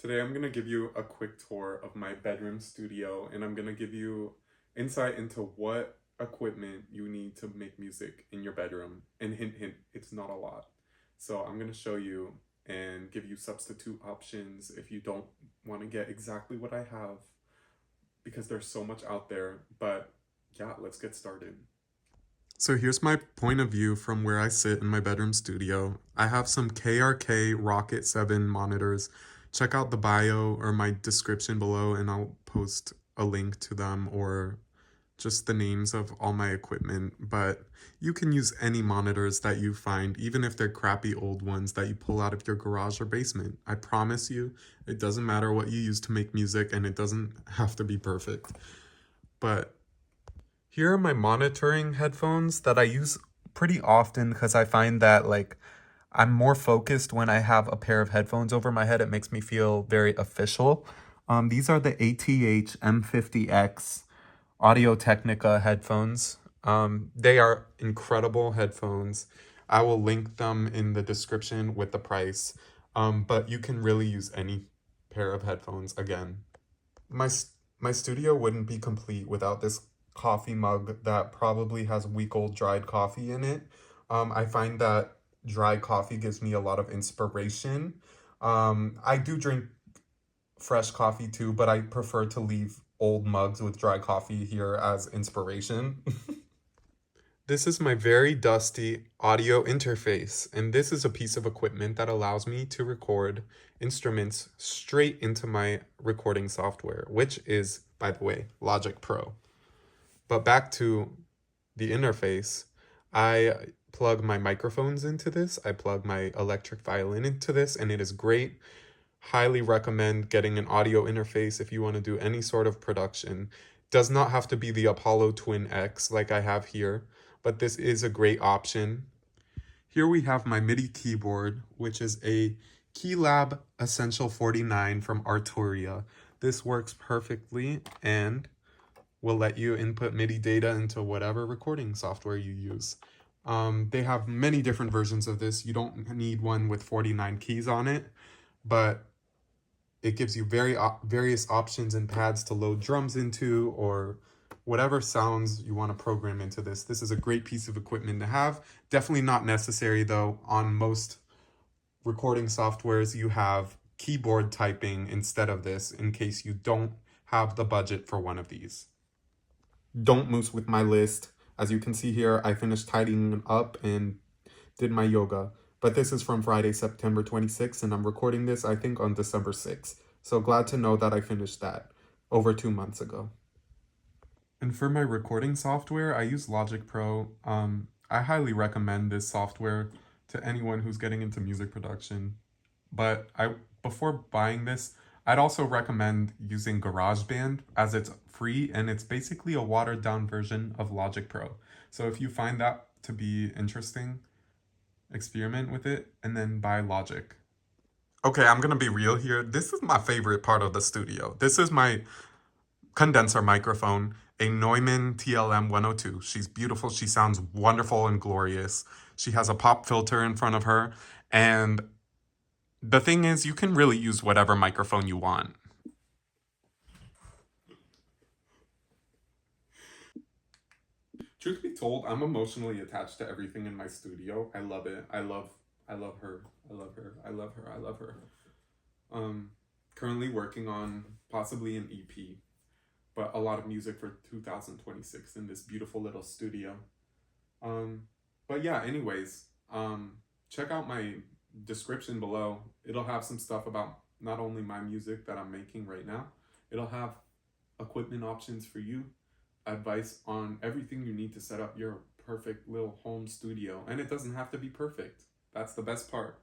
Today I'm going to give you a quick tour of my bedroom studio, and I'm going to give you insight into what equipment you need to make music in your bedroom. And hint, hint, it's not a lot. So I'm going to show you and give you substitute options if you don't want to get exactly what I have, because there's so much out there. But yeah, let's get started. So here's my point of view from where I sit in my bedroom studio. I have some KRK Rocket 7 monitors. Check out the bio or my description below and I'll post a link to them or just the names of all my equipment. But you can use any monitors that you find, even if they're crappy old ones that you pull out of your garage or basement. I promise you, it doesn't matter what you use to make music and it doesn't have to be perfect. But here are my monitoring headphones that I use pretty often because I find that I'm more focused when I have a pair of headphones over my head. It makes me feel very official. These are the ATH M50X Audio-Technica headphones. They are incredible headphones. I will link them in the description with the price. But you can really use any pair of headphones again. My studio wouldn't be complete without this coffee mug that probably has week-old dried coffee in it. I find that dry coffee gives me a lot of inspiration. I do drink fresh coffee too, but I prefer to leave old mugs with dry coffee here as inspiration. This is my very dusty audio interface, and this is a piece of equipment that allows me to record instruments straight into my recording software, which is, by the way, Logic Pro. But back to the interface, I plug my microphones into this, I plug my electric violin into this, and it is great. Highly recommend getting an audio interface if you want to do any sort of production. Does not have to be the Apollo Twin X like I have here, but this is a great option. Here we have my MIDI keyboard, which is a Keylab Essential 49 from Arturia. This works perfectly and will let you input MIDI data into whatever recording software you use. They have many different versions of this. You don't need one with 49 keys on it, but it gives you various options and pads to load drums into or whatever sounds you want to program into this. This is a great piece of equipment to have. Definitely not necessary though. On most recording softwares, you have keyboard typing instead of this in case you don't have the budget for one of these. Don't moose with my list. As you can see here, I finished tidying up and did my yoga. But this is from Friday, September 26th, and I'm recording this, I think, on December 6th. So glad to know that I finished that over 2 months ago. And for my recording software, I use Logic Pro. I highly recommend this software to anyone who's getting into music production. But before buying this, I'd also recommend using GarageBand as it's free and it's basically a watered down version of Logic Pro. So if you find that to be interesting, experiment with it and then buy Logic. Okay, I'm gonna be real here. This is my favorite part of the studio. This is my condenser microphone, a Neumann TLM 102. She's beautiful. She sounds wonderful and glorious. She has a pop filter in front of her, and the thing is, you can really use whatever microphone you want. Truth be told, I'm emotionally attached to everything in my studio. I love it. I love her. I love her. I love her. Currently working on possibly an EP, but a lot of music for 2026 in this beautiful little studio. But yeah, anyways, check out my description below. It'll have some stuff about not only my music that I'm making right now, it'll have equipment options for you, advice on everything you need to set up your perfect little home studio. And it doesn't have to be perfect. That's the best part.